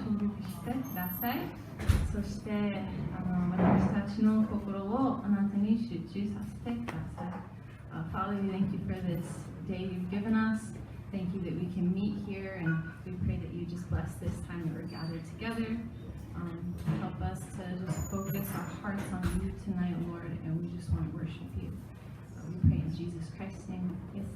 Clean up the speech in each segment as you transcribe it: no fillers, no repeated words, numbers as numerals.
祝福してください。そして私たちの心をあなたに集中させてください。Father, we thank you for this day you've given us. Thank you that we can meet here, and we pray that you just bless this time that we're gathered together. Help us to just focus our hearts on you tonight, Lord, and we just want to worship you. We pray in Jesus Christ's name. Amen.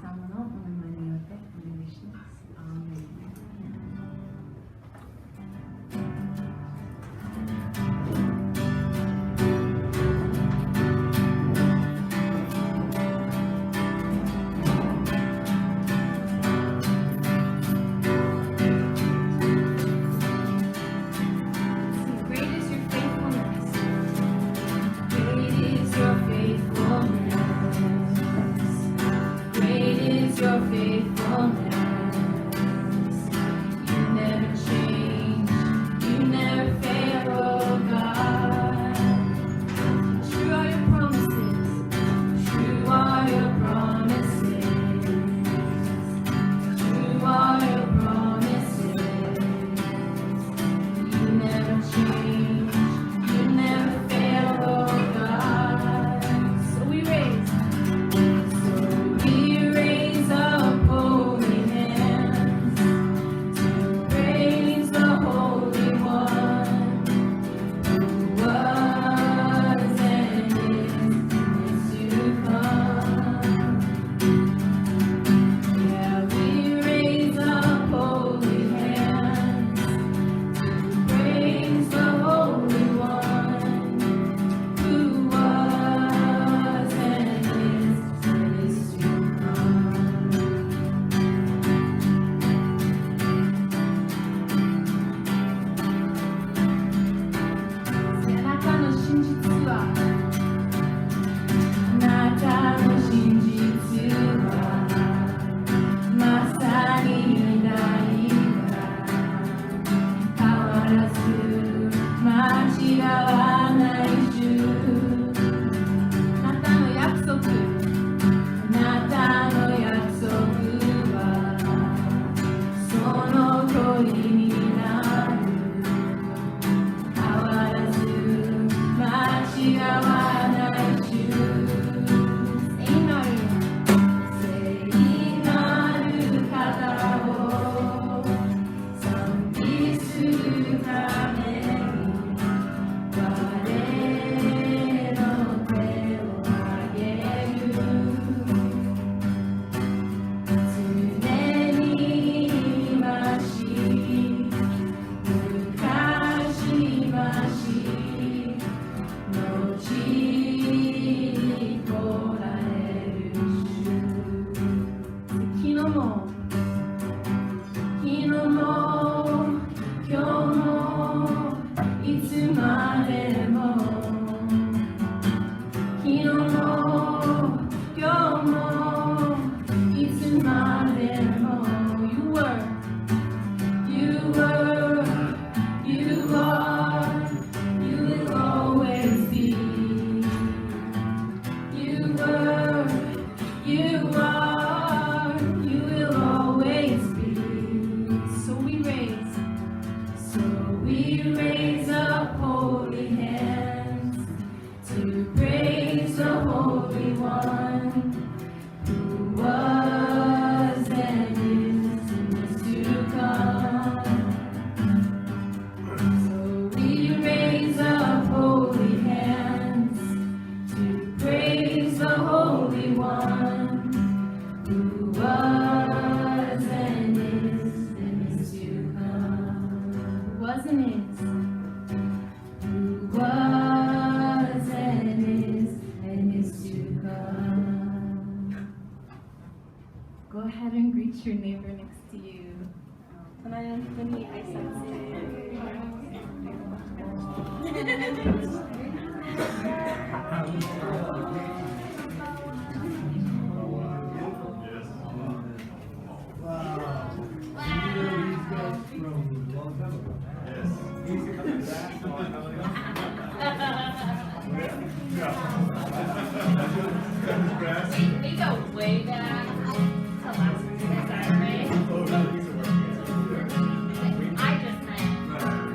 Go ahead and greet your neighbor next to you. They go way back to last Saturday. I just met.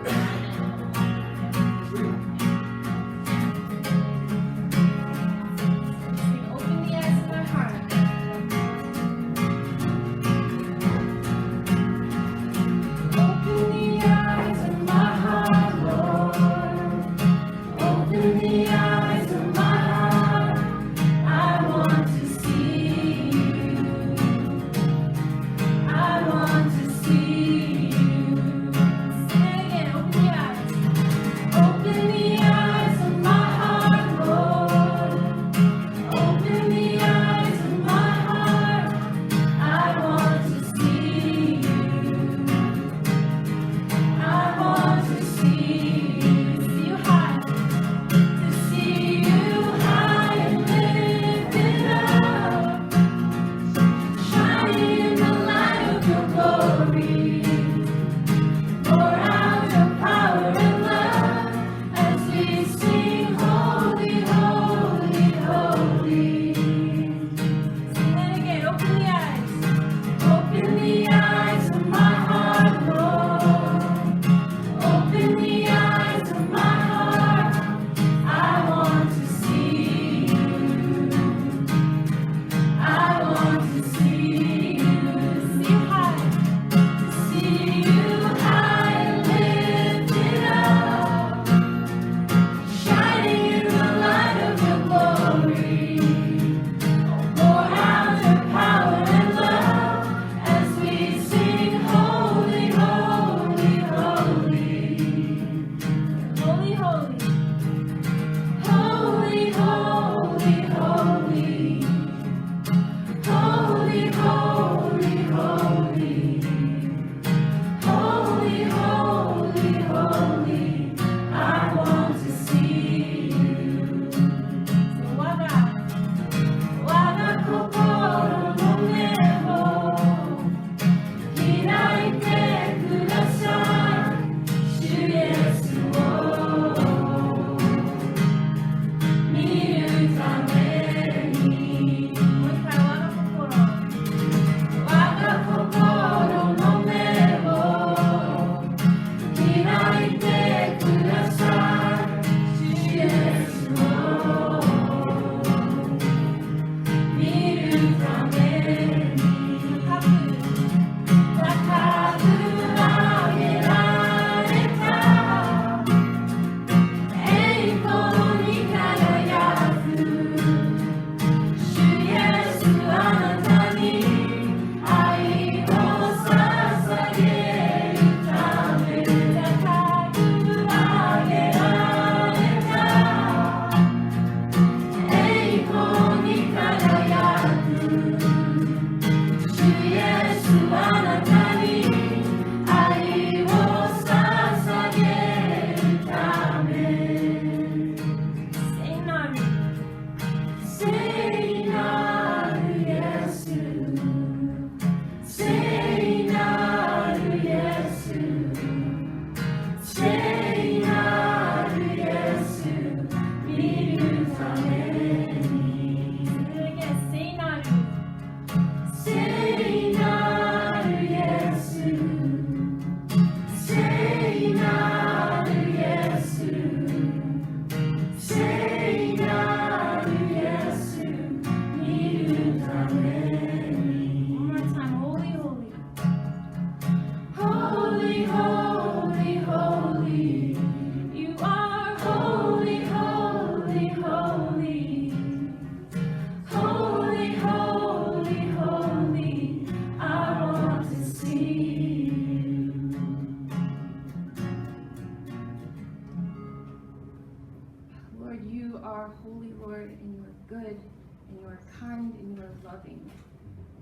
loving.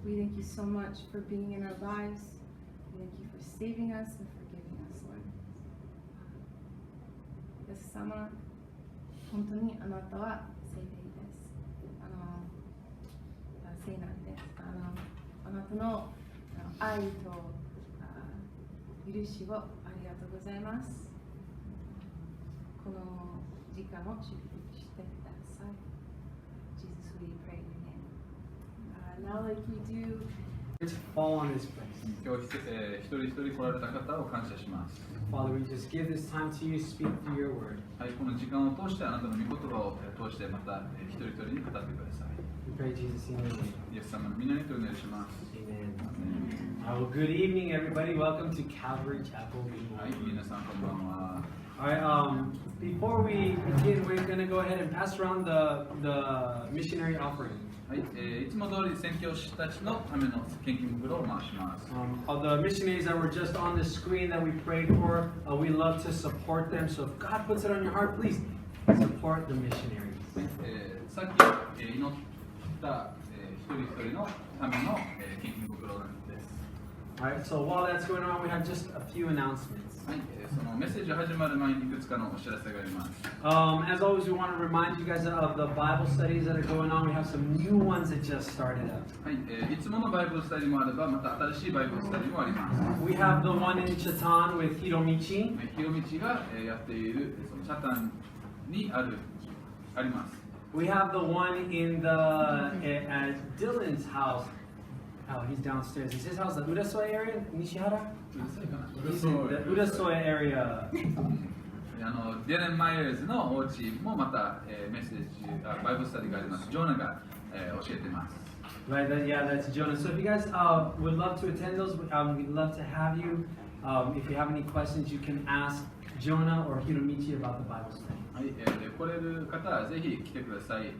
We thank you so much for being in our lives. We thank you for saving us and forgiving us, Lord. イエス様、本当にあなたは聖霊です。聖なんです。あなたの愛と許しをありがとうございます。この時間を祝福してください。Jesus, we pray in your name. Now, like we do, To fall on this place. 今日一人一人来られた方を感謝します。 Father, we just give this time to you, speak through your word. はい、この時間を通してあなたの御言葉を通してまた一人一人に語ってください。 We pray, Jesus, in your name. イエス様の皆にとお願いします。 Amen. Well, good evening, everybody. Welcome to Calvary Chapel はい、 Ginowan. 皆さんこんばんは。 All right. Before we begin, we're going to go ahead and pass around the missionary offering. はい、いつも通り宣教師たちのための献金袋を回します。 Of the missionaries that were just on the screen that we prayed for, we love to support them. So if God puts it on your heart, please support the missionaries. はいさっき、祈った、一人一人のための、献金袋なんです。 All right. So while that's going on, we have just a few announcements. はい、そのメッセージが始まる前にいくつかのお知らせがあります。 As always, we want to remind you guys of the Bible studies that are going on. We have some new ones that just started up. はい、いつものバイブルスタディもあれば、また新しいバイブルスタディもあります。 We have the one in Chatan with Hiromichi. ひろみちがやっているそのチャタンにあります。 We have the one in the at Dylan's house. Oh, he's downstairs. Is his house the Urasoe area, Nishihara? He's in the Urasoe area. デレン・マイヤーズのお家もまた、メッセージバイブルスタディがあります。ジョーナが、教えています。 Right, yeah, that's Jonah. So if you guys would love to attend those, we'd love to have you. If you have any questions, you can ask Jonah or Hiromichi about the Bible study. はい、来れる方はぜひ来てください。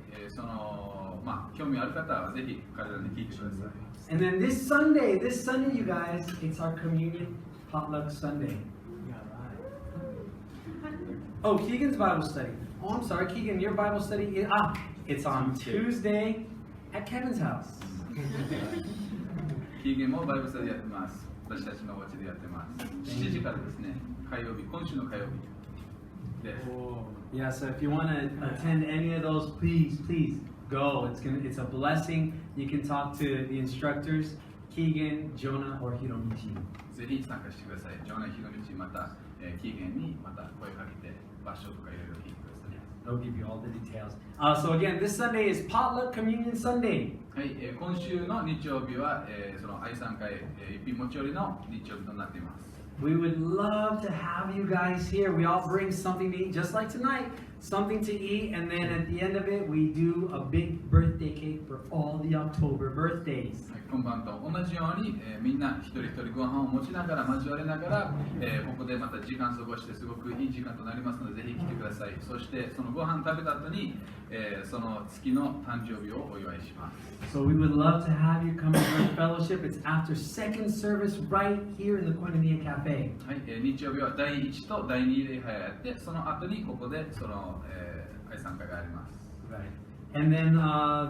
興味ある方はぜひ彼らに聞いてください。 And then this Sunday, you guys, it's our communion potluck Sunday. Oh, Keegan's Bible study. Oh, I'm sorry, Keegan, your Bible study. It's on Tuesday at Kevin's house. キーゲンもバイブルスタディやってます。私たちのお家でやってます。7時からですね、火曜日、今週の火曜日です。 Yeah, so if you want to attend any of those, please go. It's a blessing. You can talk to the instructors, Keegan, Jonah, or Hiromichi. ぜひ参加してください。ジョーナ・ヒロミチまた、キーゲンにまた声かけて場所とかいろいろ聞いてください。 They'll give you all the details. So again, this Sunday is Potluck Communion Sunday. はい、今週の日曜日は、その愛産会、一品持ち寄りの日曜日となっています。 We would love to have you guys here. We all bring something to eat, just like tonight, something to eat, and then at the end of it, we do a big birthday cake for all the October birthdays. 今晩と同じように、みんな一人一人ご飯を持ちながら交われながら、ここでまた時間過ごしてすごくいい時間となりますのでぜひ来てください。そしてそのご飯食べた後に、その月の誕生日をお祝いします。 So we would love to have you come to our fellowship. It's after second service right here in the Koinonia Cafe. はい、日曜日は第1と第2礼拝をやって、その後にここでその、愛産会があります。 Right. And then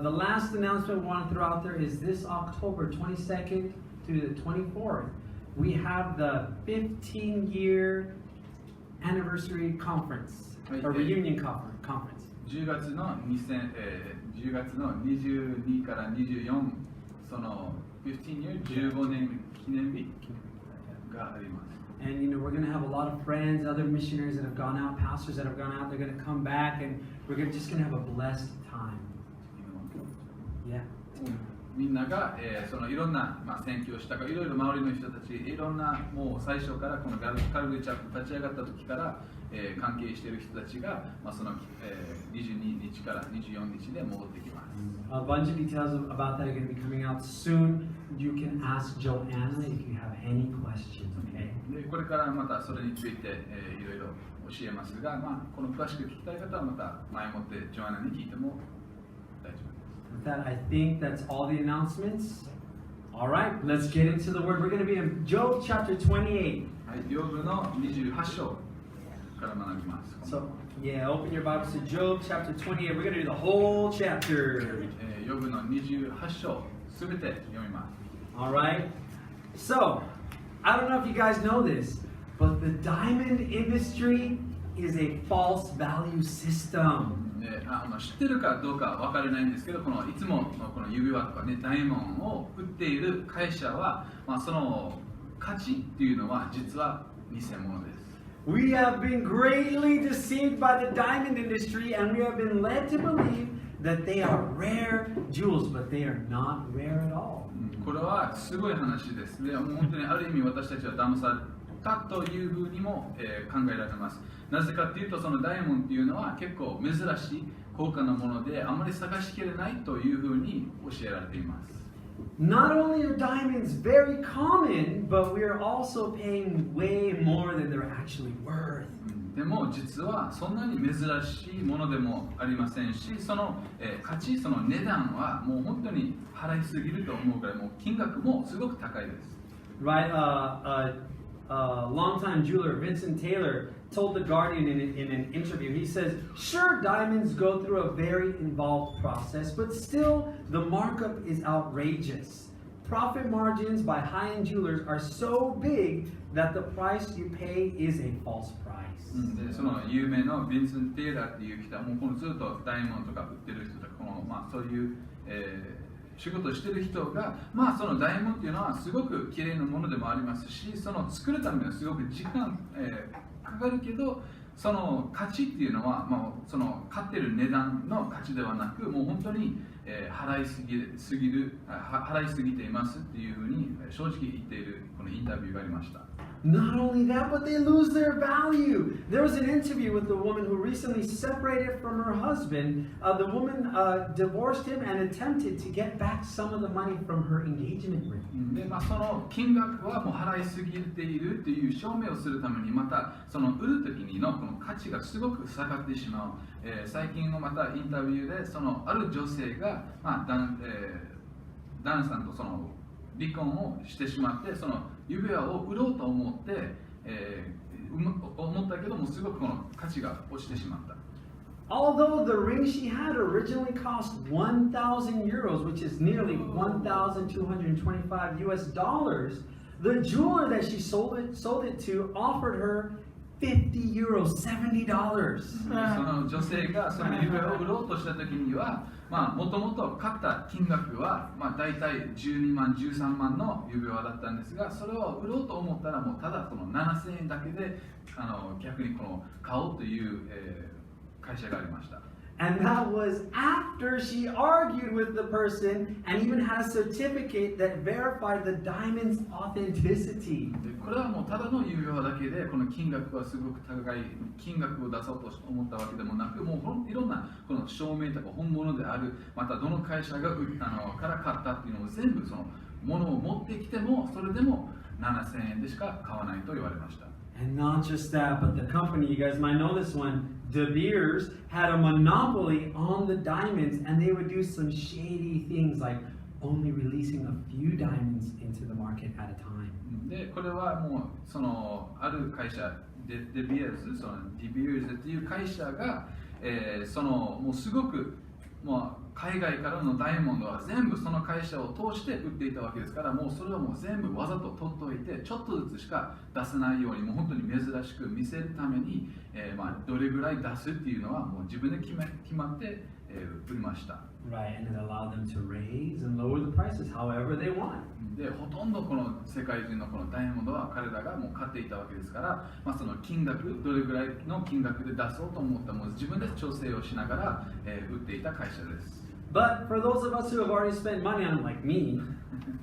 the last announcement we want to throw out there is this October 22nd to the 24th, we have the 15-year anniversary conference, or reunion conference. 10月の22から24、その15 year 15年記念日があります。 And you know, we're going to have a lot of friends, other missionaries that have gone out, pastors that have gone out. They're going to come back, and we're just going to have a blessed time. Yeah. みんなが、そのいろんな、宣教したかいろいろ周りの人たちいろんなもう最初からこのカルベチャップ立ち上がった時から、関係している人たちが、その、22日から24日で戻ってきます。 A bunch of details about that are going to be coming out soon. You can ask Joanna if you have any questions, okay? でこれからまたそれについて、いろいろ教えますが、この詳しく聞きたい方はまた前もってジョアナに聞いても大丈夫です。 With that, I think that's all the announcements. All right, let's get into the word. We're going to be in Job chapter 28. はい、ヨブの28章から学びます。 So, yeah, open your Bibles to Job chapter 28. We're going to do the whole chapter. ヨブの28章すべて読みます。Alright? So, I don't know if you guys know this, but the diamond industry is a false value system. 知ってるかどうかわからないんですけど、いつものこの指輪とかね、ダイヤモンドを売っている会社は、その価値っていうのは実は偽物です。We have been greatly deceived by the diamond industry, and we have been led to believe that they are rare jewels, but they are not rare at all. これはすごい話です。で、もう本当にある意味私たちは騙されたというふうにも、考えられます。なぜかというと、そのダイヤモンドというのは結構珍しい高価なもので、あまり探しきれないというふうに教えられています。Not only are diamonds very common, but we are also paying way more than they're actually worth. でも実はそんなに珍しいものでもありませんし、その、価値、その値段はもう本当に払いすぎると思うから、もう金額もすごく高いです。Right? Longtime jeweler Vincent Taylor told The Guardian in an interview, he says, sure, diamonds go through a very involved process, but still the markup is outrageous. Profit margins by high-end jewelers are so big that the price you pay is a false price. でその有名なヴィンセント・テイラーっていう人はもうこのずっとダイヤモンドとか売ってる人とかそういう、仕事をしてる人が、そのダイヤモンドっていうのはすごく綺麗なものでもありますし、その作るためにはすごく時間、かかるけど、その価値っていうのは、その買ってる値段の価値ではなく、もう本当に、払いすぎていますっていうふうに正直言っているこのインタビューがありました。Not only that, but they lose their value. There was an interview with a woman who recently separated from her husband. The woman divorced him and attempted to get back some of the money from her engagement ring. でその金額はもう払いすぎているという証明をするために、またその売る時のこの価値がすごく下がってしまう。最近のまたインタビューで、そのある女性が、旦那さんとその離婚をしてしまって、その指輪を売ろうと思って、思ったけども、すごくこの価値が落ちてしまった。Although the ring she had originally cost 1,000 euros, which is nearly 1,225 US dollars, the jeweler that she sold it to offered her 50 euros, $70. その女性がその指輪を売ろうとした時には、もともと買った金額は、大体12万、13万の指輪だったんですが、それを売ろうと思ったら、もうただこの7000円だけで逆にこの買おうという、会社がありました。And that was after she argued with the person and even had a certificate that verified the diamond's authenticity. これはもうただの指輪だけで、この金額はすごく高い金額を出そうと思ったわけでもなく、もういろんなこの証明とか本物である、またどの会社がから買ったっていうのを全部そのものを持ってきても、それでも7000円でしか買わないと言われました。And not just that, but the company, you guys might know this one, Eder Diaz, had a monopoly on the diamonds, and they would do some shady things like only releasing a few diamonds into the market at a time. で、これはもうそのある会社、デビアーズ、そのデビアーズっていう会社が、そのもうすごくもう海外からのダイヤモンドは全部その会社を通して売っていたわけですから、もうそれをもう全部わざと取っておいて、ちょっとずつしか出せないように、もう本当に珍しく見せるために、どれぐらい出すっていうのはもう自分で決まって、売りました。Right, and it allowed them to raise and lower the prices however they want. で、ほとんどこの世界中のこのダイヤモンドは彼らがもう買っていたわけですから、その金額、どれぐらいの金額で出そうと思ったもう自分で調整をしながら、売っていた会社です。But for those of us who have already spent money on it, like me,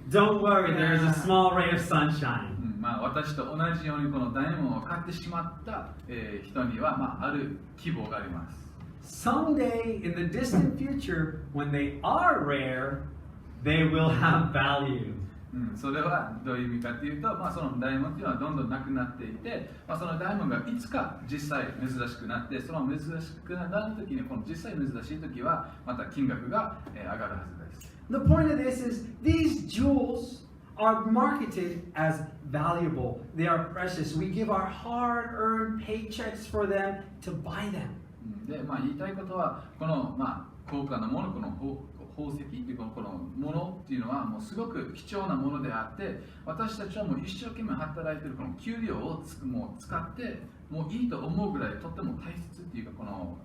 don't worry, there is a small ray of sunshine. 私と同じようにこのダイヤモンドを買ってしまった、人には、ある希望があります。Someday in the distant future, when they are rare, they will have value. それはどういう意味かというと、そのダイヤモンドというのはどんどんなくなっていて、そのダイヤモンドがいつか実際珍しくなって、その珍しくなるときに、この実際珍しいときはまた金額が上がるはずです。The point of this is these jewels are marketed as valuable. They are precious. We give our hard-earned paychecks for them to buy them. で、言いたいことは、この、高価なもの、この宝宝石っていうこのものっていうのはもうすごく貴重なものであって、私たちはもう一生懸命働いているこの給料をもう使ってもういいと思うぐらいとっても大切っていうかこの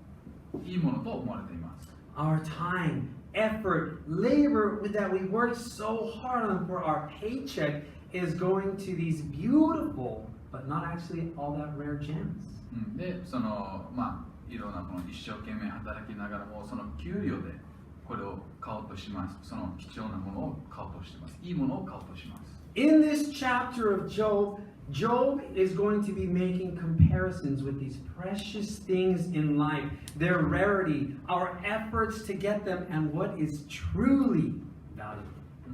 いいものと思われています。Our time, effort, labor that we work so hard on for our paycheck is going to these beautiful, but not actually all that rare gems. で、いろんなこの一生懸命働きながらもその給料でこれを買おうとします。その貴重なものを買おうとしています。いいものを買おうとします。In this chapter of Job, Job is going to be making comparisons with these precious things in life, their rarity, our efforts to get them, and what is truly valuable.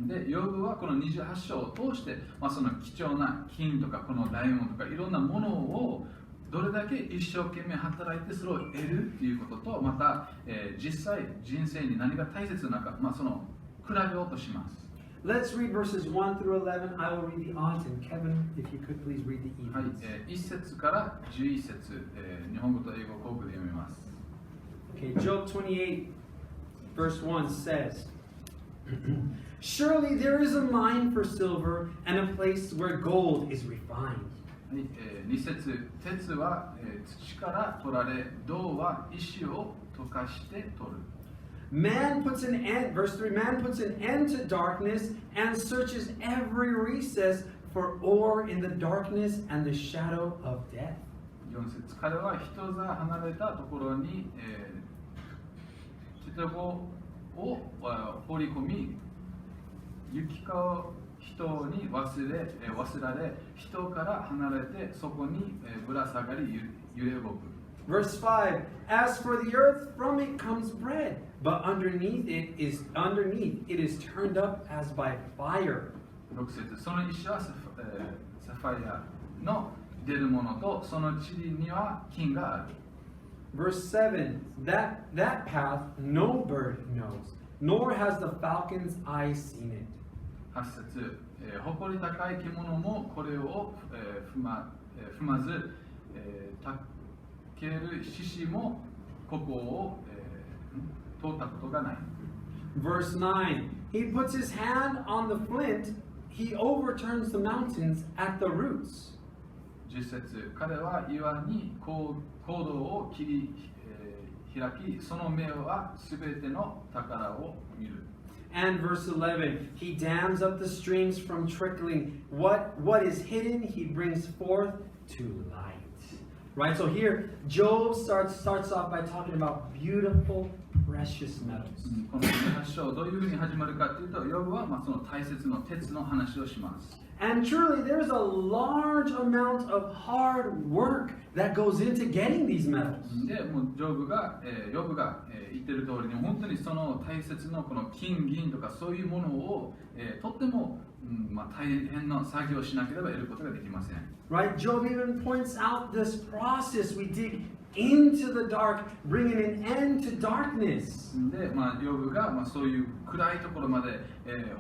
で、ヨブはこの28章を通して、その貴重な金とかこのダイヤモンドとかいろんなものをどれだけ一生懸命働いてそれを得るということと、また、実際人生に何が大切なのか、その比べようとします。Let's read verses 1 through 11. I will read the odds, and Kevin, if you could please read the はい、 evens. 1節から11節、日本語と英語交互で読みます。Okay, Job 28, verse 1 says, Surely there is a mine for silver and a place where gold is refined. はい、2節、鉄は、土から取られ、銅は石を溶かして取る。Man puts an end, verse 3, man puts an end to darkness and searches every recess for ore in the darkness and the shadow of death. 4節、彼は人座離れたところに、地底を掘り込み、行き交う人に忘れられ、人から離れてそこにぶら下がり揺れ動く。Verse 5, As for the earth, from it comes bread, but underneath it is turned up as by fire. 6節、その石はサファイアの出るものと、その地には金がある。Verse 7, that path no bird knows, nor has the falcon's eye seen it. 8節、誇り高い獣もこれを踏まず、たける獅子もここを、通ったことがない。Verse 9, he puts his hand on the flint, he overturns the mountains at the roots. 10節、彼は岩に坑道を切り、開き、その目はすべての宝を見る。And verse 11, he dams up the streams from trickling. What is hidden, he brings forth to light. Right, so here, Job starts off by talking about beautiful, precious metals. この18章、どういうふうに始まるかというと、ヨブはその大切な鉄の話をします。And truly, there's a large amount of hard work that goes into getting these metals. で、もうヨブが言ってる通りに、本当にその大切なこの金銀とかそういうものを、とっても、大変な作業をしなければ得ることができません。Right? Job even points out this process. We dig into the dark, bringing an end to darkness. で、ヨブが、そういう暗いところまで、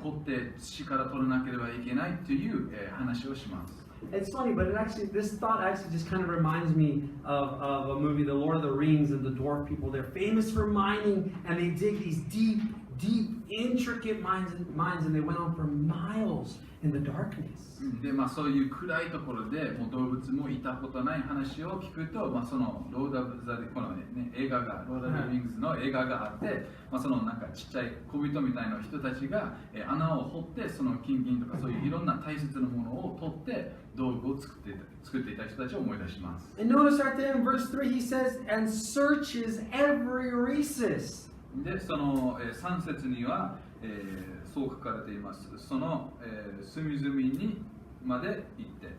掘って土から取らなければいけないという、話をします。It's funny, but this thought actually just kind of reminds me of a movie, The Lord of the Rings, and the dwarf people. They're famous for mining, and they dig these deep, intricate mines, and they went on for miles in the darkness. で、そういう暗いところでもう動物もいたことない話を聞くと、そのロード・オブ・ザ・この、映画がロード・オブ・ザ・リングスの映画があって、そのなんかちっちゃい小人みたいな人たちが、穴を掘ってその金銀とかそういういろんな大切なものを取って道具を作っていた人たちを思い出します。And notice right there in verse 3 he says, and searches every recess. で、その3節には、そう書かれています。その、隅々にまで行って。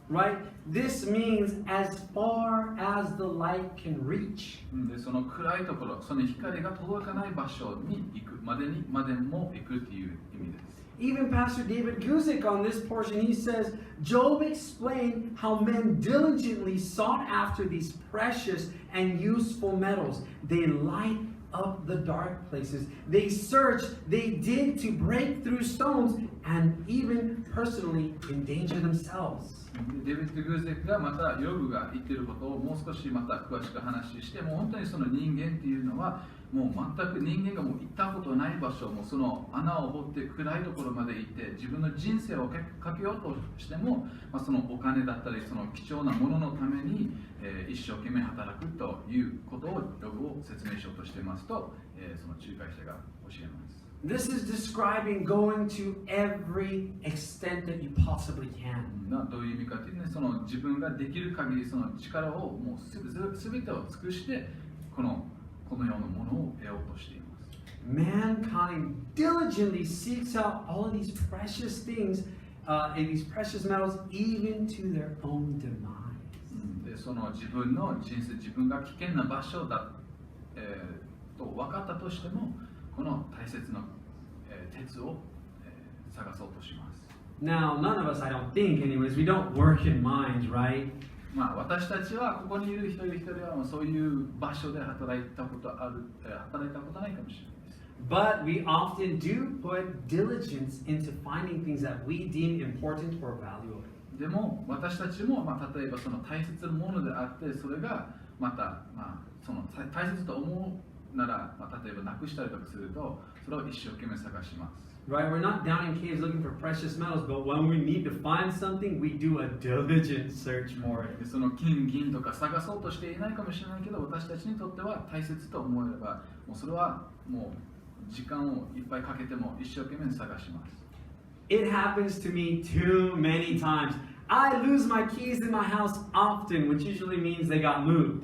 Right? This means as far as the light can reach. で、その暗いところ、その光が届かない場所に行くまでも行くという意味です。Even Pastor David Guzik on this portion, he says, Job explained how men diligently sought after these precious and useful metals. They light up the dark places. They search, they dig to break through stones, and even personally endanger themselves. デビッド・グーゼックがまたヨブが言っていることをもう少しまた詳しく話して、もう本当にその人間っていうのはもう全く人間がもう行ったことない場所、もうその穴を掘って暗いところまで行って自分の人生をかけようとしても、そのお金だったりその貴重なもののために、一生懸命働くということをヨブを説明しようとしていますと、その仲介者が教えます。This is describing going to every extent that you possibly can. どういう意味かというと、その自分ができる限りその力をもうすべてを尽くしてこの世のものを得ようとしています。Mankind diligently seeks out all of these precious things, and these precious metals, even to their own demise. でその自分の人生、自分が危険な場所だ、と分かったとしても、この大切な、鉄を、探そうとします。Now, none of us, I don't think, anyways, we don't work in mines, right? 私たちはここにいる一人一人はそういう場所で働いたことないかもしれないです。But we often do put diligence into finding things that we deem important or valuable. でも私たちも、例えばその大切なものであって、それがまた、その大切と思うなら、例えばなくしたりとかすると、それを一生懸命探します。Right? We're not down in caves looking for precious metals, but when we need to find something, we do a diligent search for it. でその金銀とか探そうとしていないかもしれないけど、私たちにとっては大切と思えれば、もうそれはもう時間をいっぱいかけても一生懸命探します。It happens to me too many times. I lose my keys in my house often, which usually means they got moved.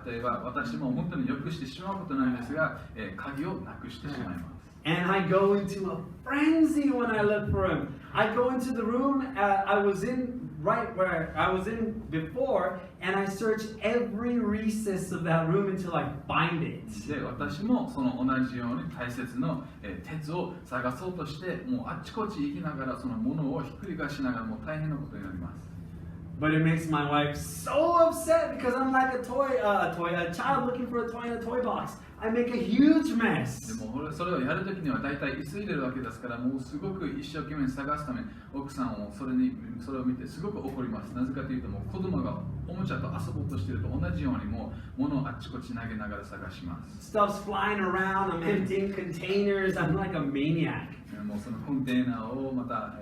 例えば私も本当によくしてしまうことなんですが、鍵をなくしてしまいます。And I go into a frenzy when I look for him. I go into the room I was in right where I was in before, and I search every recess of that room until I find it. で、私もその同じように大切な、鉄を探そうとして、もうあっちこっち行きながらそのものをひっくり返しながらもう大変なことになります。But it makes my wife so upset because I'm like a child looking for a toy in a toy box. I make a huge mess. でもそれをやるときには大体急いでるわけですから、もうすごく一生懸命探すため、奥さんもそれを見てすごく怒ります。なぜかというと、もう子供がおもちゃと遊ぼうとしていると同じようにもう物をあっちこっち投げながら探します。Stuff's flying around. I'm emptying containers. I'm like a maniac. もうそのコンテーナーをまた、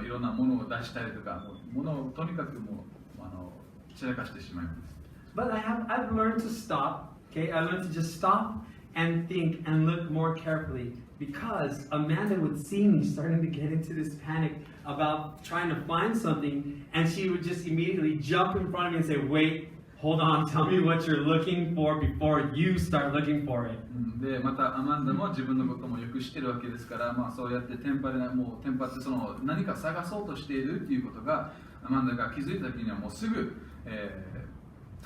いろんなものを出したりとか、ものをとにかくもう散らかしてしまいます。But I've learned to stop. Okay, I learned to just stop and think and look more carefully because Amanda would see me starting to get into this panic about trying to find something, and she would just immediately jump in front of me and say, "Wait, hold on, tell me what you're looking for before you start looking for it." で、またアマンダも自分のこともよく知ってるわけですから、そうやってテンパってその何か探そうとしているっていうことがアマンダが気づいた時にはもうすぐ、立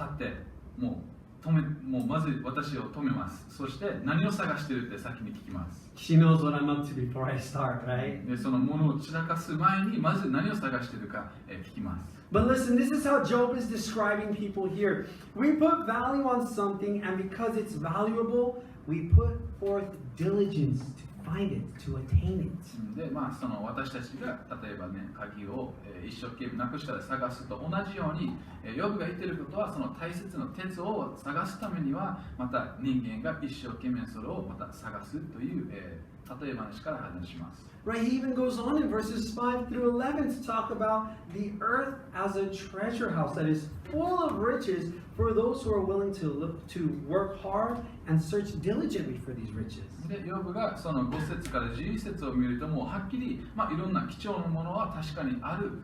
ってもうまず私を止めます。そして何を探しているって先に聞きます。She knows what I'm up to before I start, right? で、そのものを散らかす前にまず何を探しているか、聞きます。But listen, this is how Job is describing people here. We put value on something, and because it's valuable, we put forth diligence to find it, to attain it. で、その私たちが例えばね、鍵を、一生懸命なくしたら探すと同じように、ヨブが言っていることはその大切な鉄を探すためにはまた人間が一生懸命それをまた探すという、例え話から話します。Right, he even goes on in verses 5 through 11 to talk about the earth as a treasure house that is full of riches for those who are willing to work hard and search diligently for these riches. で、ヨブがその5節から11節を見るともうはっきり、いろんな貴重なものは確かにある、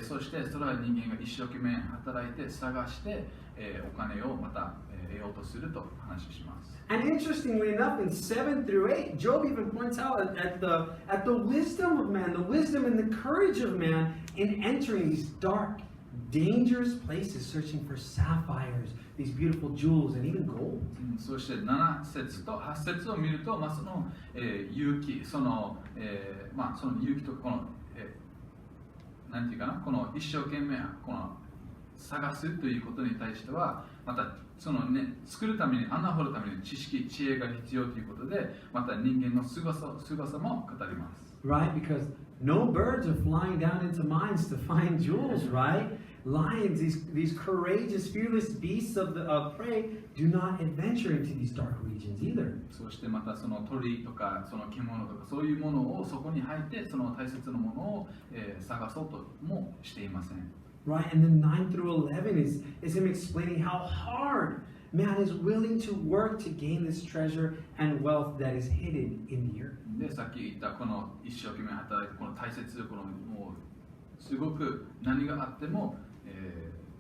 そしてそれは人間が一生懸命働いて探して、お金をまた、得ようとすると話します。And interestingly enough, in 7 through 8, Job even points out at the wisdom of man, the wisdom and the courage of man in entering these dark, dangerous places, searching for sapphires, these beautiful jewels, and even gold. そして7節と8節を見ると、その、勇気、その勇気とこの、なんていうかな、この一生懸命この探すということに対しては、またそのね、作るために穴を掘るために知識、知恵が必要ということで、また人間の凄さも語ります。right? Because no birds are flying down into mines to find jewels, right? Lions, these courageous, fearless beasts of prey, do not adventure into these dark regions either. そしてまたその鳥とかその獣とかそういうものをそこに入ってその大切なものを、探そうともしていません。 Right? And then 9 through 11 is him explaining how hard man is willing to work to gain this treasure and wealth that is hidden in the earth. でさっき言ったこの一生懸命働いてこの大切このもうすごく何があっても、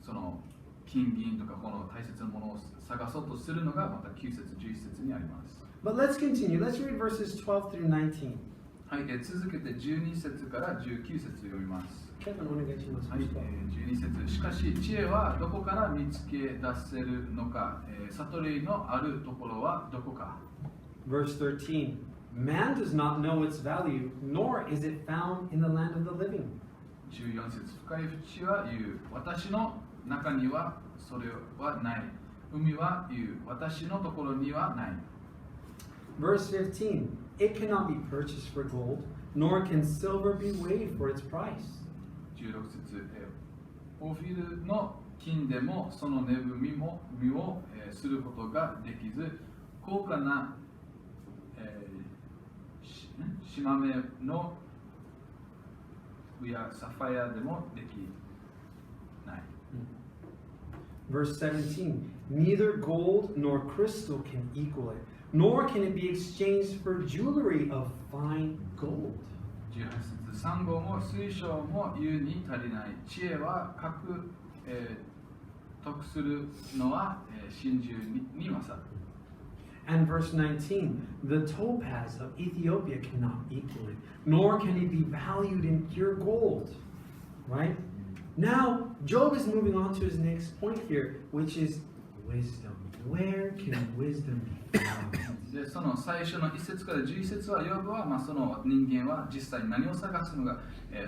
その金銀とかこの大切なものを探そうとするのがまた9節11節にあります。 But let's continue. Let's read verses 12 through 19. はい、続けて12節から19節読みます。 Kevin, I want to get you this はい、12節しかし知恵はどこから見つけ出せるのか、悟りのあるところはどこか。 Verse 13. Man does not know its value, nor is it found in the land of the living. 14節深い淵は言う私の中にはそれはない。海は言う私のところにはない。 Verse 15. It cannot be purchased for gold, nor can silver be weighed for its price. 16節オフィルの金でもその値踏みをすることができず高価な島目のやサファイアでもできない。 Verse 17. Neither gold nor crystal can equal it, nor can it be exchanged for jewelry of fine gold. 18節珊瑚も水晶も言うに足りない。知恵は得するのは真珠に勝る。 And verse 19, the topaz of Ethiopia cannot equal it, nor can it be valued in pure gold. Right? Now, Job is moving on to his next point here, which is wisdom. Where can wisdom be found? でその最初の1節から11節はヨブは、その人間は実際何を探すのか、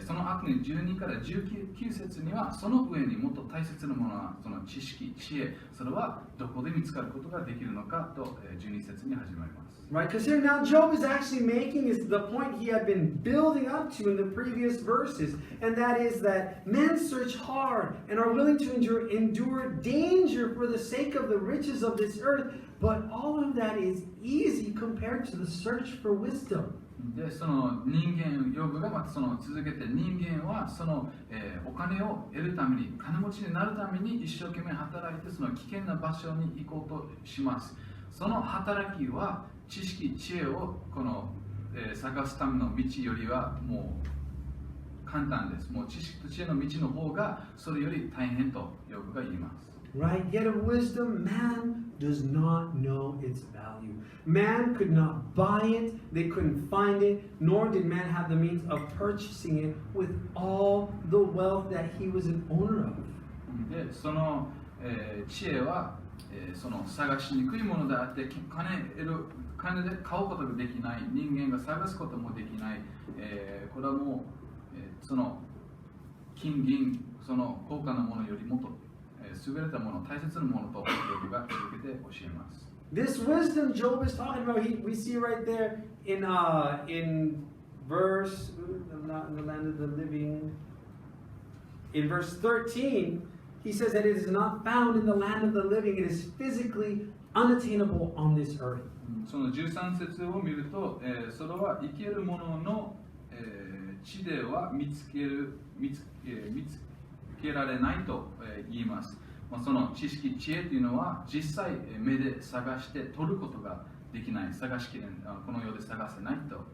その後に12から19節にはその上にもっと大切なものはその知識、知恵、それはどこで見つかることができるのかと12節に始まります。 Right? Because here now Job is actually making is the point he had been building up to in the previous verses, and that is that men search hard and are willing to endure danger for the sake of the riches of this earth, but all of that is easy compared to the search for wisdom. でその人間、ヨブがまたその続けて人間はその、お金を得るために、金持ちになるために一生懸命働いてその危険な場所に行こうとします。その働きは知識、知恵をこの、探すための道よりはもう簡単です。もう知識と知恵の道の方がそれより大変とヨブが言います。 Right? Yet of wisdom, man does not know its value. Man could not buy it, they couldn't find it, nor did man have the means of purchasing it with all the wealth that he was an owner of. でその、知恵は、その探しにくいものであって金で買うことができない人間が探すこともできない、これはもう、その金銀その高価なものよりもっと優れたもの、大切なものとヨブが続けて教えます。 This wisdom Job is talking about, we see right there in verse, not in the land of the living, in verse 13, he says that it is not found in the land of the living, it is physically unattainable on this earth. その13節を見ると、それは生けるものの、地では見つけられないと言います。その知識、知恵というのは実際目で探して取ることができない、探しきれない、この世で探せないと教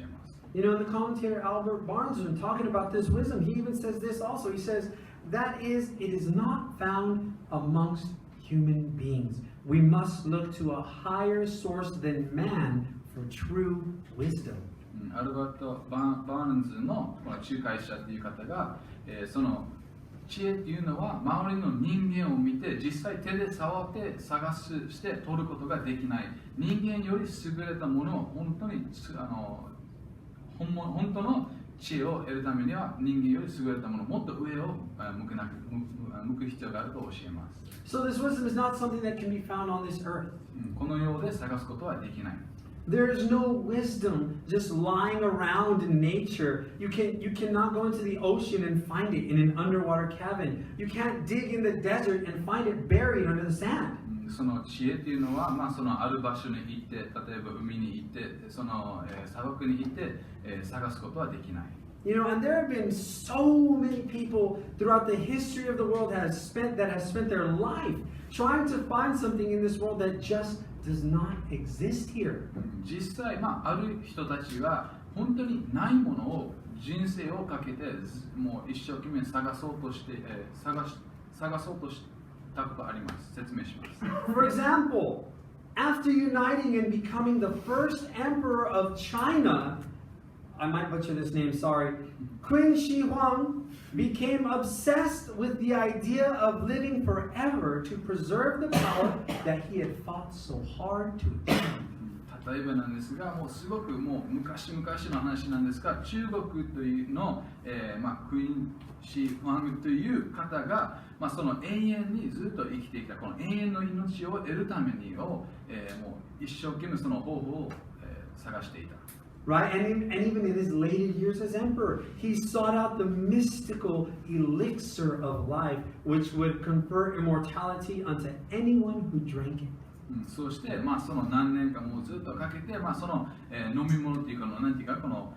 えます。You know, the commentator Albert Barnes, when talking about this wisdom, he even says this also. He says, that is, it is not found amongst human beings. We must look to a higher source than man for true wisdom. アルバート・バーンズのこの仲介者という方が、その知恵っていうのは周りの人間を見て実際手で触って探して取ることができない人間より優れたものを本当に本当の知恵を得るためには人間より優れたものもっと上を向く必要があると教えます。So this wisdom is not something that can be found on this earth. この世で探すことはできない。There is no wisdom just lying around in nature. You cannot go into the ocean and find it in an underwater cabin. You can't dig in the desert and find it buried under the sand. その知恵っていうのは、そのある場所に行って、例えば海に行って、その、砂漠に行って、探すことはできない。You know, and there have been so many people throughout the history of the world that have spent their life trying to find something in this world that just does not exist here. 実際、ある人たちは本当にないものを人生をかけてもう一生懸命探そうとして、探そうとしたことあります。説明します。For example, after uniting and becoming the first emperor of China, I might butcher this name, sorry, Qin Shi Huang became obsessed with the idea of living forever to preserve the power that he had fought so hard to achieve. 例えばなんですが、もうすごくもう昔々の話なんですが、中国というの、クイーン・シー・ファングという方が、その永遠にずっと生きてきたこの永遠の命を得るためにもう一生懸命その方法を、探していた。Right? And even in his later years as emperor, he sought out the mystical elixir of life, which would confer immortality unto anyone who drank it. そして、その何年かもうずっとかけて、その、飲み物っていうか、なんていうか、この、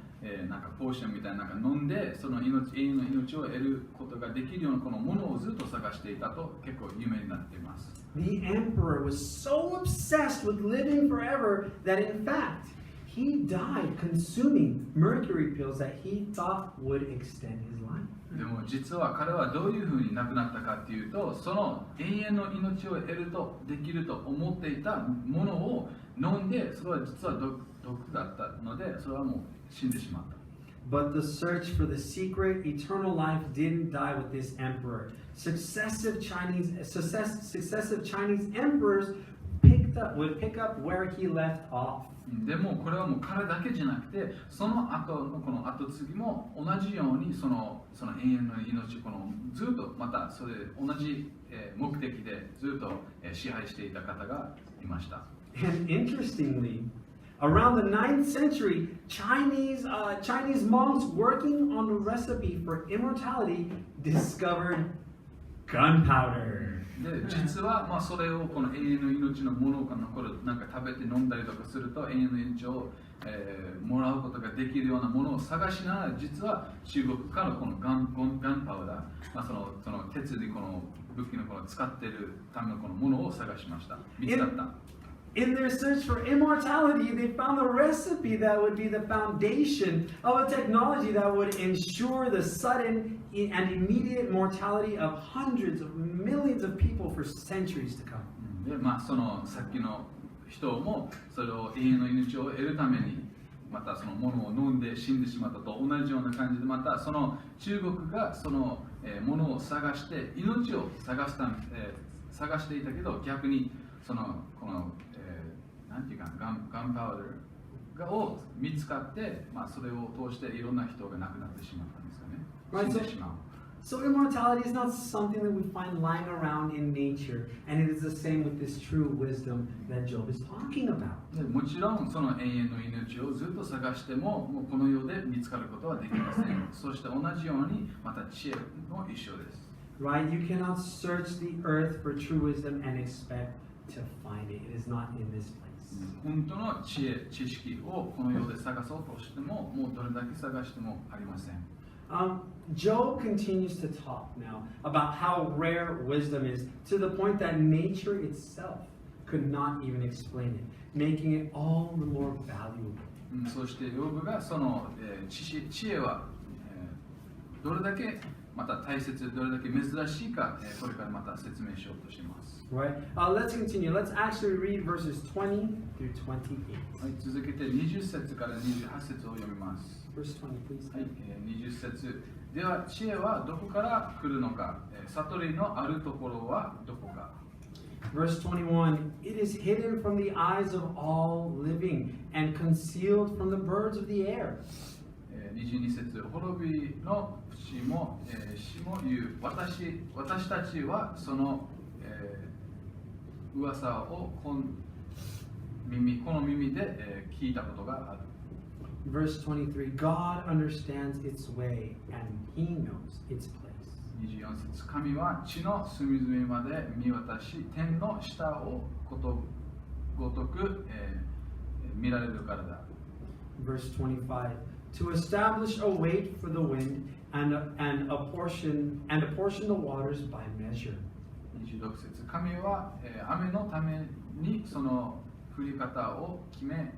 なんかポーションみたいな飲んで、その永遠の命を得ることができるようなこのものをずっと探していたと結構有名になっています。The emperor was so obsessed with living forever that in fact, he died consuming mercury pills that he thought would extend his life. でも実は彼はどういうふうに亡くなったかっていうと、その永遠の命を得るとできると思っていたものを飲んで、それは実は毒だったので、それはもう死んでしまった。But the search for the secret eternal life didn't die with this emperor. Successive Chinese emperors would pick up where he left off. でもこれはもう彼だけじゃなくて、その後のこの後継ぎも同じようにその永遠の命をずっとまたそれ同じ目的でずっと支配していた方がいました。And interestingly, around the 9th century, Chinese monks working on a recipe for immortality discovered gunpowder. で実はそれをこの永遠の命のものが残るなんか食べて飲んだりとかすると永遠の命を、もらうことができるようなものを探しながら実は中国からこのガンパウダー、その鉄でこの武器のこの使っているためのこのものを探しました。見つかった。In their search for immortality, they found a recipe that would be the foundation of a technology that would ensure the sudden and immediate mortality of hundreds of millions of people for centuries to come. でそのさっきの人もそれを永遠の命を得るためにまたそのものを飲んで死んでしまったと同じような感じでまたその中国がそのものを探して命を探していたけど逆にこのなんていうかガンパウダーを見つかって、それを通していろんな人が亡くなってしまったんですよね。Right, 死んでしまう。So immortality is not something that we find lying around in nature, and it is the same with this true wisdom that Job is talking about. でもちろんその永遠の命をずっと探してももうこの世で見つかることはできません。そして同じようにまた知恵も一緒です。Right? You cannot search the earth for true wisdom and expect to find it. It is not in this place. 本当の知識をこの世で探そうとしてももうどれだけ探してもありません。Job continues to talk now about how rare wisdom is to the point that nature itself could not even explain it, making it all the more valuable. そしてヨブがその知恵はどれだけまた大切でどれだけ珍しいかこれからまた説明しようとします。Right? Let's continue. Let's actually read verses 20 through 28. はい、続けて20節から28節を読みます。Verse 20, please. はい、20節では知恵はどこから来るのか、悟りのあるところはどこか。Verse 21, it is hidden from the eyes of all living and concealed from the birds of the air. 22節滅びの死も言う私たちはその、噂をこの耳で、聞いたことがある。Verse 23, God understands its way and He knows its place. 24節、神は地の隅々まで見渡し、天の下をことごとく、見られるからだ。Verse 25, to establish a weight for the wind and apportion the waters by measure. 26節、神は、雨のためにその降り方を決め、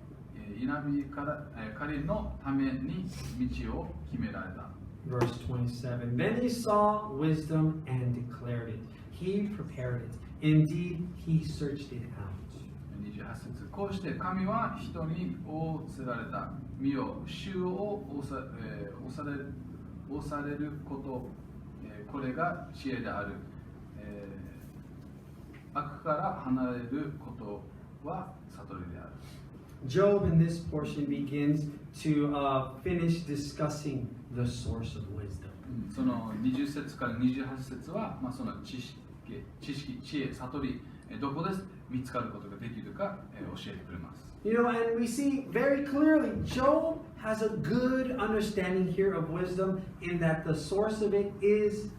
稲光から、狩りのために道を決められた。Verse 27, then he saw wisdom and declared it. He prepared it. Indeed, he searched it out. 28節、こうして神は人に仰せられた。見よ、主を仰されること、これが知恵である。悪から離れることは悟りである。Job in this portion begins to finish discussing the source of wisdom. その20節から28節は、その知識、知恵、悟り、どこで見つかることができるか、教えてくれます。You know, and we see very clearly Job has a good understanding here of wisdom in that the source of it is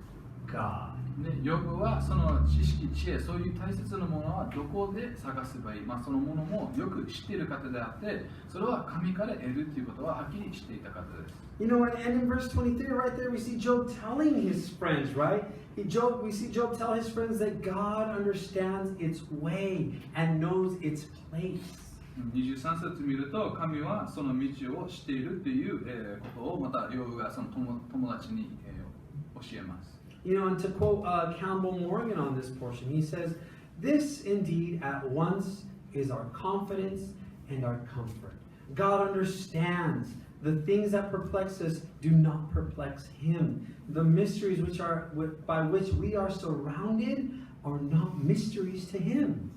God. ヨブはその知識、知恵、そういう大切なものはどこで探せばいい、そのものもよく知っている方であって、それは神から得るということははっきりしていた方です。You know, and in verse 23, right there, we see Job telling his friends, right? We see Job tell his friends that God understands its way and knows its place. 23節見ると、神はその道を知っているということをまたヨブがその友達に教えます。You know, and to quote Campbell Morgan on this portion, he says, this indeed at once is our confidence and our comfort. God understands. The things that perplex us do not perplex him. The mysteries by which we are surrounded are not mysteries to him.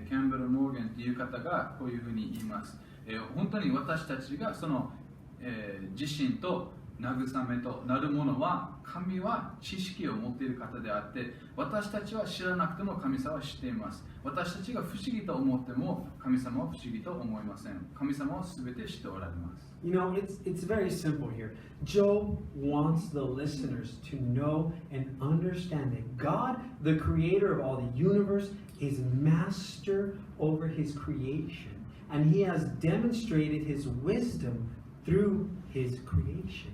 キャンベル・モーゲンという方がこういうふうに言います。本当に私たちがその、自信と慰めとなるものは、神は知識を持っている方であって、私たちは知らなくても神様は知っています。私たちが不思議と思っても神様は不思議と思いません。神様は全て知っておられます。You know, it's very simple here. Job wants the listeners to know and understand that God, the creator of all the universe, is master over his creation. And he has demonstrated his wisdom through his creation.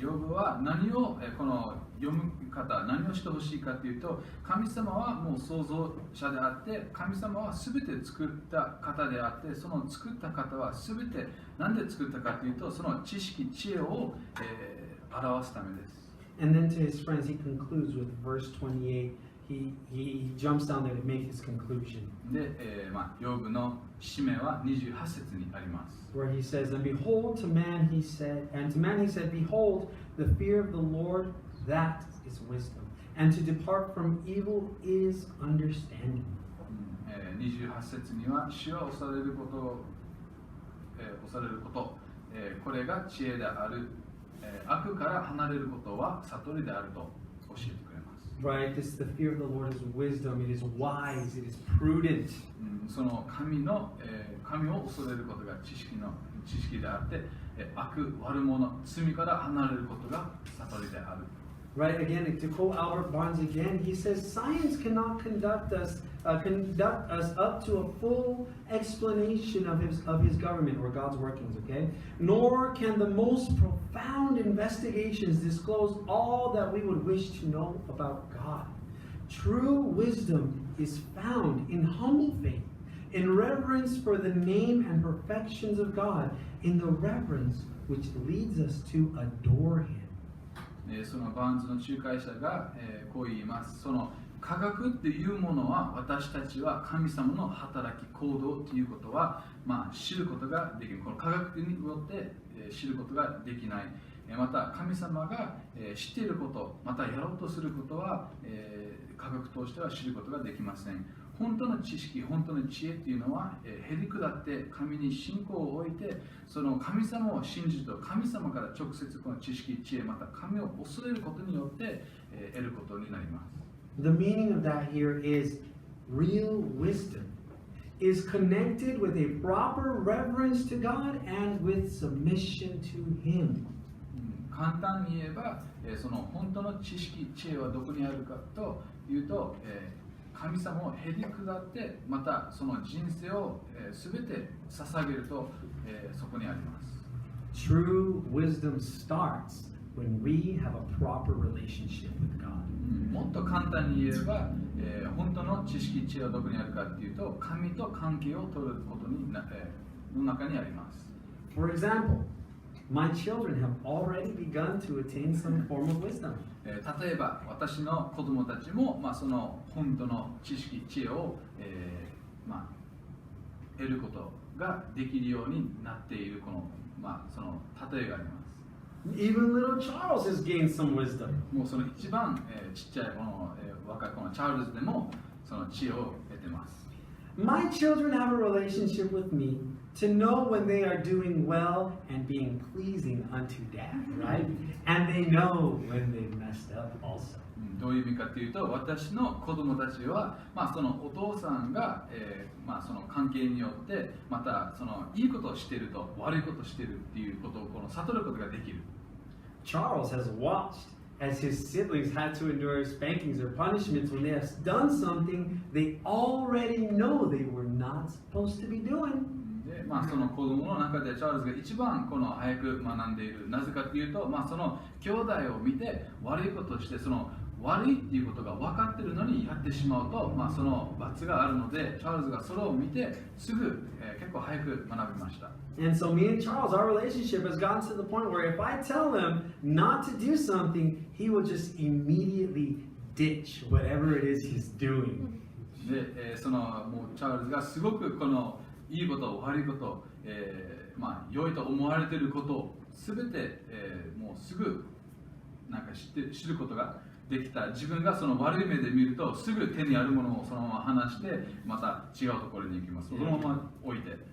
ヨブは何をこの読む方、何をしてほしいかというと、神様はもう創造者であって、神様は全て作った方であって、その作った方は全て何で作ったかというと、その知識、知恵を、表すためです。And then to his friends, he concludes with verse 28. He jumps down there to make his conclusion. で、ヨブの使命は28節にあります。Where he says, and behold, to man he said, behold, the fear of the Lord, that is wisdom. And to depart from evil is understanding. 28節には、主は恐れること、これが知恵である。悪から離れることは悟りであると教えてくれます。Right, the fear of the Lord is wisdom, it is wise, it is prudent. その神を恐れることが知識であって、悪者、罪から離れることが悟りである。Right, again, to quote Albert Barnes again, he says, science cannot conduct us up to a full explanation of his government or God's workings, okay? Nor can the most profound investigations disclose all that we would wish to know about God. True wisdom is found in humble faith, in reverence for the name and perfections of God, in the reverence which leads us to adore Him. そのバーンズの仲介者が、こう言います。その科学っていうものは、私たちは神様の働き、行動ということは、知ることができる。この科学によって、知ることができない。また神様が、知っていること、またやろうとすることは、科学としては知ることができません。本当の知識、本当の知恵というのは、へりくだって神に信仰を置いて、その神様を信じると、神様から直接この知識、知恵、また神を恐れることによって、得ることになります。The meaning of that here is real wisdom is connected with a proper reverence to God and with submission to Him. 簡単に言えば、その本当の知識、知恵はどこにあるかというと、神様をへり下って、またその人生をすべて捧げると、そこにあります。True wisdom starts when we have a proper relationship with God. もっと簡単に言えば、本当の知識、知恵はどこにあるかというと、神と関係を取ることにの中にあります。For example, my children have already begun to attain some form of wisdom. 例えば私の子供たちも、その本当の知識、知恵を、得ることができるようになっているこの、その例えがあります。Even little Charles has gained some wisdom. もうその一番、ちっちゃいこの、若いこのチャールズでもその知恵を得てます。My children have a relationship with me to know when they are doing well and being pleasing unto Dad, right? And they know when they messed up also. どういう意味かというと、私の子供たちは、そのお父さんが、その関係によって、またそのいいことをしていると悪いことをしているっていうことをこの悟ることができる。Charles has watched as his siblings had to endure spankings or punishments when they have done something they already know they were not supposed to be doing. でその子供の中でチャールズが一番この早く学んでいる。なぜかというと、その兄弟を見て悪いことをして、その悪いっていうことが分かっているのにやってしまうと、その罰があるので、チャールズがそれを見てすぐ、結構早く学びました。And so me and Charles, our relationship has gotten to the point where if I tell him not to do something, he will just immediately ditch whatever it is he's doing. で、そのもうチャールズがすごくこのいいこと悪いこと、良いと思われていることをすべて、もうすぐなんか知ることができた。自分がその悪い目で見るとすぐ手にあるものをそのまま離して、また違うところに行きます。そのまま置いて。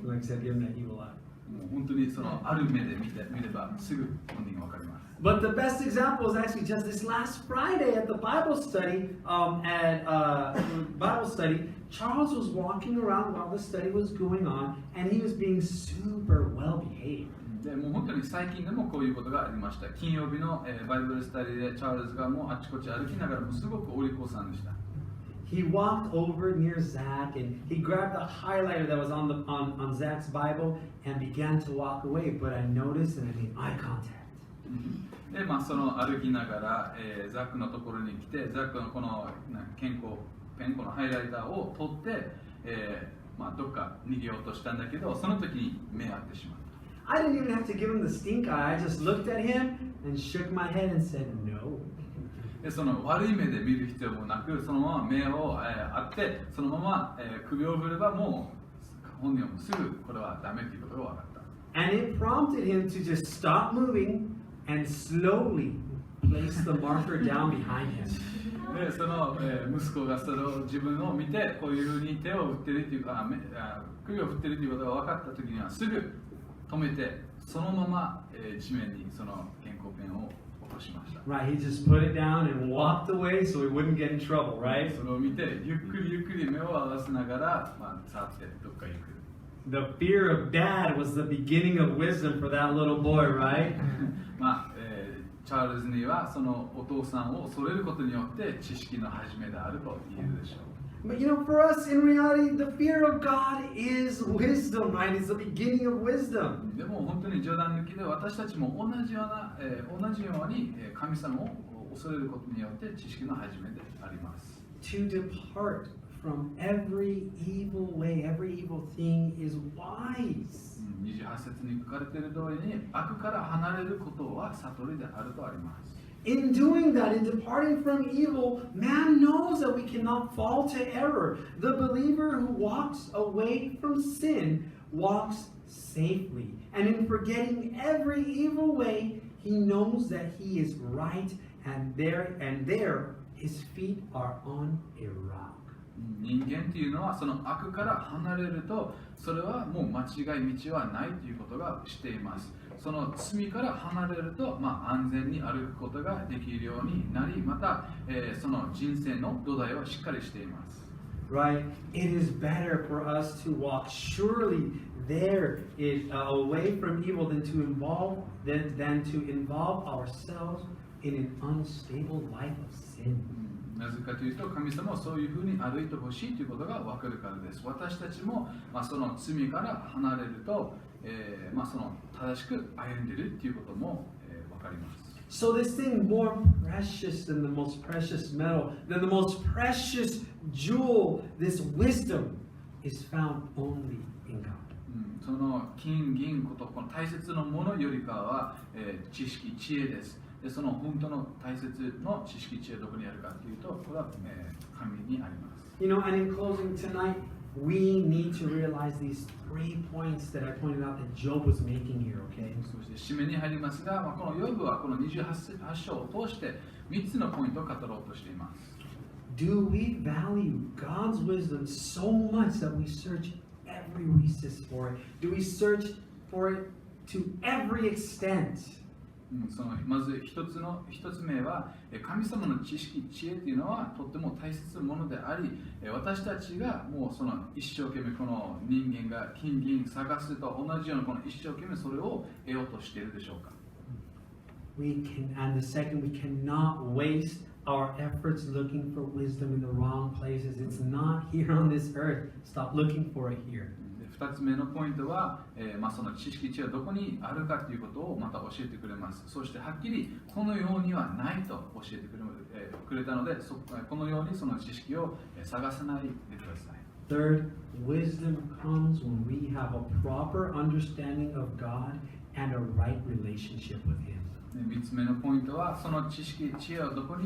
Like I said, give him that evil eye. もう本当にそのある目で見ればすぐ本人がわかります。But the best example is actually just this last Friday at the Bible study. Bible study, Charles was walking around while the study was going on, and he was being super well behaved. でもう本当に最近でもこういうことがありました。金曜日の、バイブルスタディでチャールズがもうあちこち歩きながらもすごくお利口さんでした。He walked over near Zach and he grabbed the highlighter that was on Zach's Bible and began to walk away. But I noticed and I made eye contact. で、その歩きながら、ザックのところに来て、ザックのこのペンこのハイライターを取って、どっか逃げようとしたんだけど、その時に目合ってしまった。I didn't even have to give him the stink eye. I just looked at him and shook my head and said no. でその悪い目で見る必要もなく、そのまま目を合って、そのまま、首を振ればもう本人はもうすぐこれはダメということが分かった。And it prompted him to just stop moving and slowly place the marker down behind him. でその、息子がそれを自分を見て、こういうふうに手を振ってるというか、首を振ってるということが分かったときにはすぐ止めて、そのまま、地面にその原稿ペンを落としました。Right, he just put it down and walked away so he wouldn't get in trouble, right? それを見て、ゆっくりゆっくり目を合わせながら、去ってどっか行く。The fear of dad was the beginning of wisdom for that little boy, right? チャールズにはそのお父さんを恐れることによって知識の始めであると言えるでしょう。But you know, for us in reality, the fear of God is wisdom, right? It's the beginning of wisdom. でも本当に冗談抜きで私たちも同じように神様を恐れることによって知識の始めであります。To depart from every evil way, every evil thing is wise. 28節に書かれている通りに悪から離れることは悟りであるとあります。In doing that, in departing from evil, man knows that we cannot fall to error. The believer who walks away from sin walks safely. And in forgetting every evil way, he knows that he is right, and there his feet are on a rock. 人間というのはその悪から離れると、それはもう間違い道はないということがしています。その罪から離れると、安全に歩くことができるようになり、また、その人生の土台はしっかりしています。right? It is better for us to walk surely there is away from evil than to involve ourselves in an unstable life of sin. なぜかというと、神様はそういうふうに歩いてほしいということが分かるからです。私たちも、その罪から離れると、その正しく歩んでいるということも、分かります。So this thing more precious than the most precious metal, than the most precious jewel, this wisdom is found only in God. その金銀こと、この大切なものよりかは、知識、知恵です。でその本当の大切の知識、知恵はどこにあるかというと、これは、神にあります。You know, and in closing tonight, we need to realize these 3 points that I pointed out that Job was making here, okay? そして締めに入りますが、このヨブはこの28章を通して3つのポイントを語ろうとしています。Do we value God's wisdom so much that we search every recess for it? Do we search for it to every extent? まず一つ目は、神様の知識、知恵というのはとっても大切なものであり、私たちがもうその一生懸命この人間が金銀探すと同じようなこの一生懸命それを得ようとしているでしょうか。And the second, we cannot waste our efforts looking for wisdom in the wrong places. It's not here on this earth. Stop looking for it here. 2つ目のポイントは、その知識、知恵はどこにあるかということをまた教えてくれます。そしてはっきりこのようにはないと教えてくれたので、このようにその知識を探さないでください。Third, wisdom comes when we have a proper understanding of God and a right relationship with Him. 3つ目のポイントは、その知識、知恵をどこ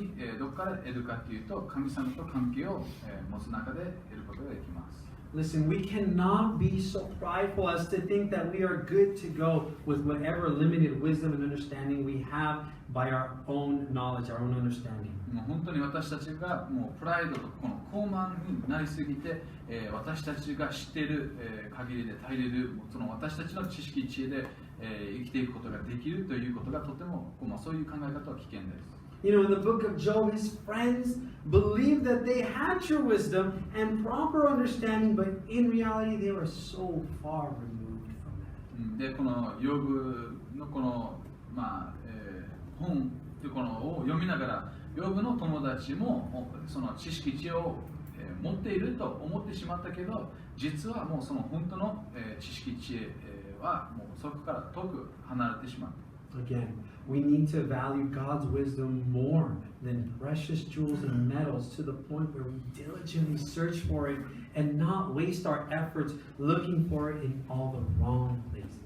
から得るかというと、神様と関係を持つ中で得ることができます。Listen, we cannot be so prideful as to think that we are good to go with whatever limited wisdom and understanding we have by our own knowledge, our own understanding. もう本当に私たちがもうプライドとこの高慢になりすぎて、私たちが知っている、限りで足りるその私たちの知識、知恵で、生きていくことができるということがとても、そういう考え方は危険です。You know, in the book of Job, his friends believed that they had true wisdom and proper understanding, but in reality, they were so far removed from that. で、このヨブのこの、本このを読みながら、ヨブの友達もその知識、知恵を持っていると思ってしまったけど、実はもうその本当の知識、知恵はもうそこから遠く離れてしまった。Again, we need to value God's wisdom more than precious jewels and metals to the point where we diligently search for it and not waste our efforts looking for it in all the wrong places.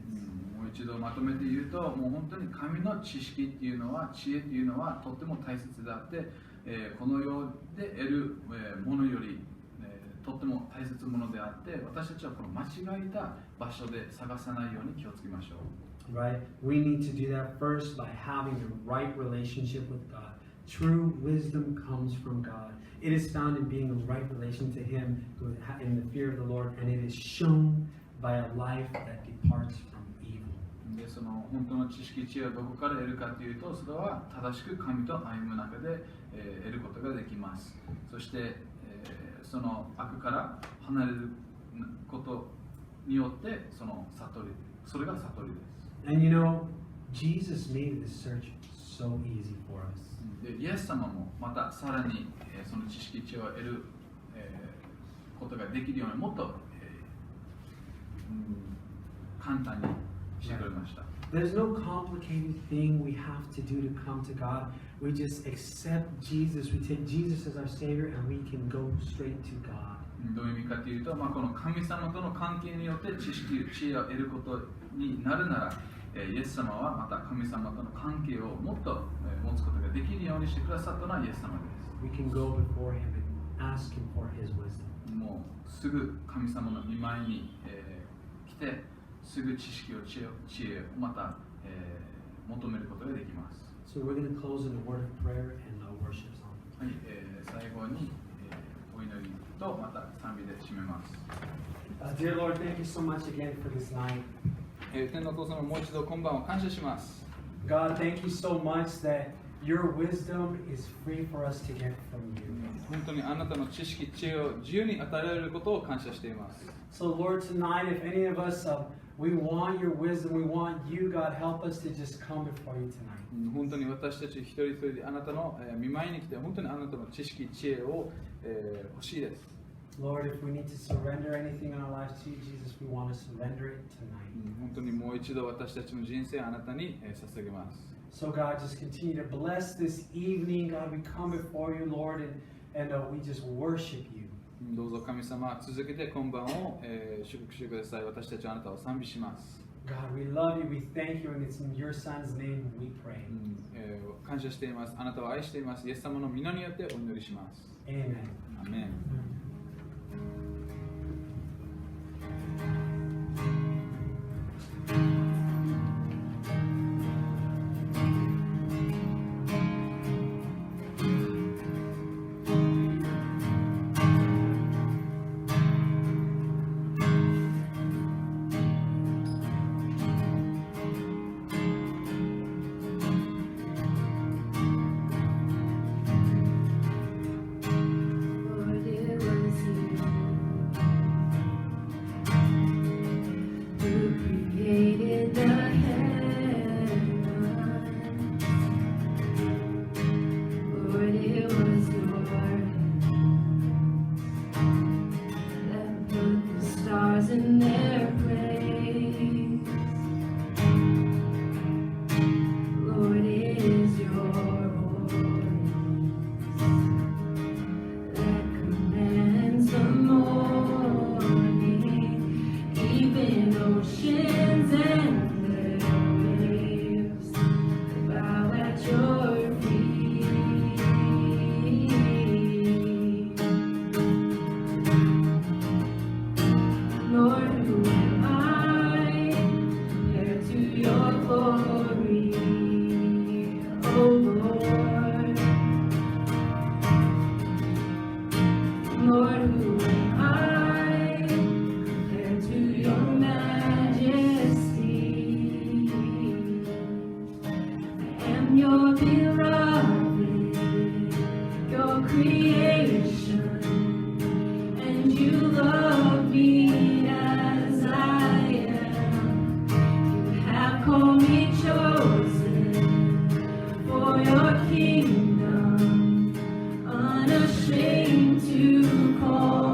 もう一度まとめて言うと、もう本当に神の知識っていうのは、知恵っていうのはとっても大切であって、この世で得るものよりとっても大切なものであって、私たちはこの間違えた場所で探さないように気をつけましょう。Right? We need to do that first by having the right relationship with God. True wisdom comes from God. It is found in being in right relation to Him in the fear of the Lord, and it is shown by a life that departs from evil. で、その本当の知識、知恵をどこから得るかというと、それは正しく神と歩む中で、得ることができます。そして、その悪から離れることによって、それが悟りです。And you know, Jesus made this search so easy for us. で、イエス様もまたさらに、その知識、知恵を得る、ことができるようにもっと、簡単にしてくれました。There's no complicated thing we have to do to come to God. We just accept Jesus. We take Jesus as our Savior and we can go straight to God. どういう意味かというと、この神様との関係によって知識、知恵を得ることになるなら、イエス様はまた神様との関係をもっと持つことができるようにしてくださったのはイエス様です。We can go before Him and ask Him for His wisdom. もうすぐ神様の御前に、来て、すぐ知識を知恵をまた、求めることができます。So we're going to close in a word of prayer and a worship song. はい、最後に、お祈りとまた賛美で締めます。Dear Lord, thank you so much again for this night. 天のお父様、もう一度今晩を感謝します。God, thank you so much that your wisdom is free for us to get from you. 本当にあなたの知識、知恵を自由に与えられることを感謝しています。 So, Lord, tonight, if any of us, we want your wisdom, we want you, God, help us to just come before you tonight. 本当に私たち一人一人であなたの見舞いに来て、本当にあなたの知識、知恵を欲しいです。 Lord, if we need to surrender anything in our lives to you, Jesus, we want to surrender it tonight. 本当にもう一度私たちの人生あなたに捧げます。 So, God, just continue to bless this evening. God, we come before you, Lord, and we just worship you. どうぞ神様、続けて今晩を祝福してください。私たちはあなたを賛美します。 God, we love you, we thank you, and it's in your Son's name we pray. 感謝しています。あなたを愛しています。イエス様の皆によってお祈りします。 Amen. アーメン。Lord, it was you who created the heavens. Lord, it was your hand that put the stars in their place. Lord, it is your voice that commands the morning, even oceans and their waves bow at your feet. Lord, who am I compared to your glory? Oh Lord, Lord, who am I compared to your majesty? I am your beloved, your creation, and you love me as I am. You have called me chosen for your kingdom, unashamed to call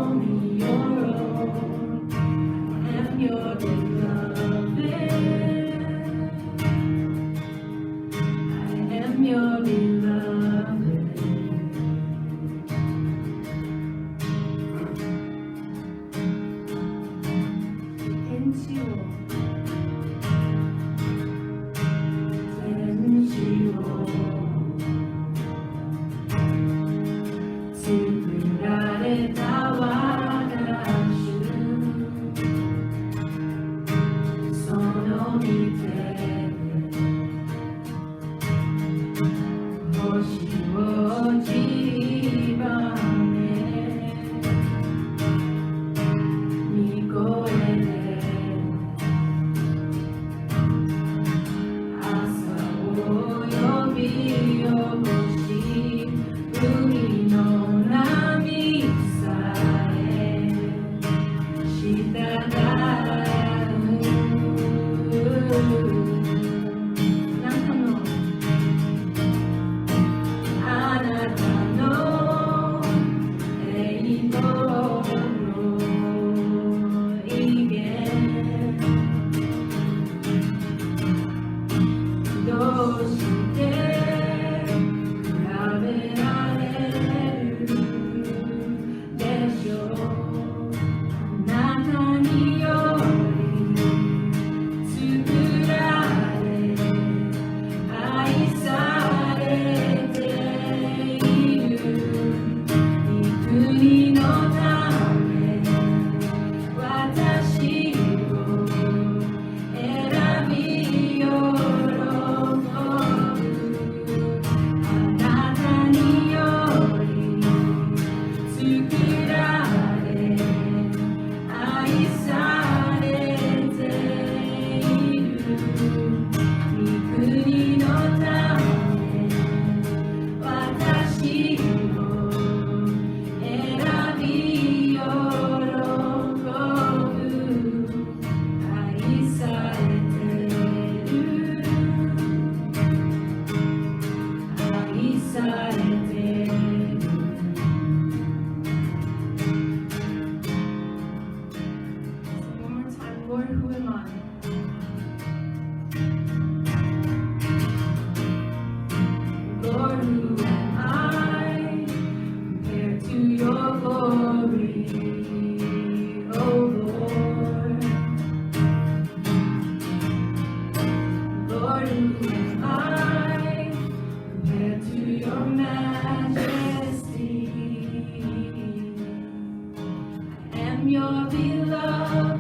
am your beloved,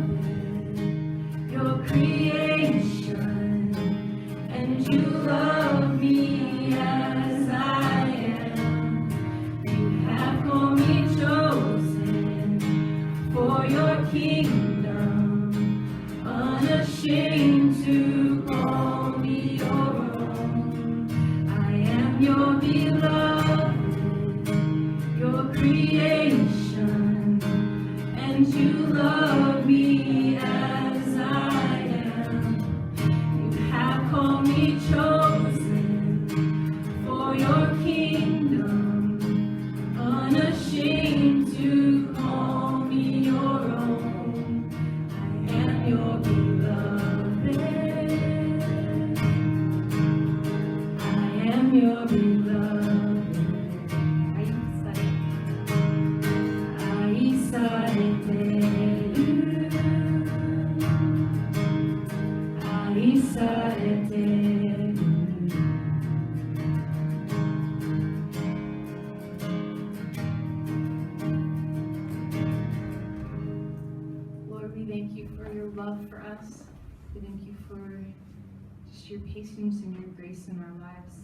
your creation, and you love me as I am. You have called me chosen for your kingdom, unashamed to call me your own. I am your beloved, your creation, and you love me as I am. You have called me chosen for your kingdom, unashamed to call me your own. I am your beloved. I am your beloved. Lord, we thank you for your love for us. We thank you for just your patience and your grace in our lives.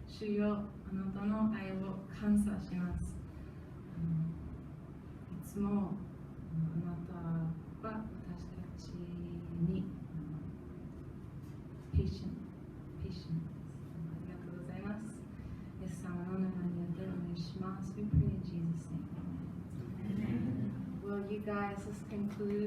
主よ、あなたの愛を感謝します。いつもあなたは私たちにpatient ありがとうございます。イエス様の名前によってお願いします。We pray in Jesus' name. Amen. Well, you guys, let's conclude.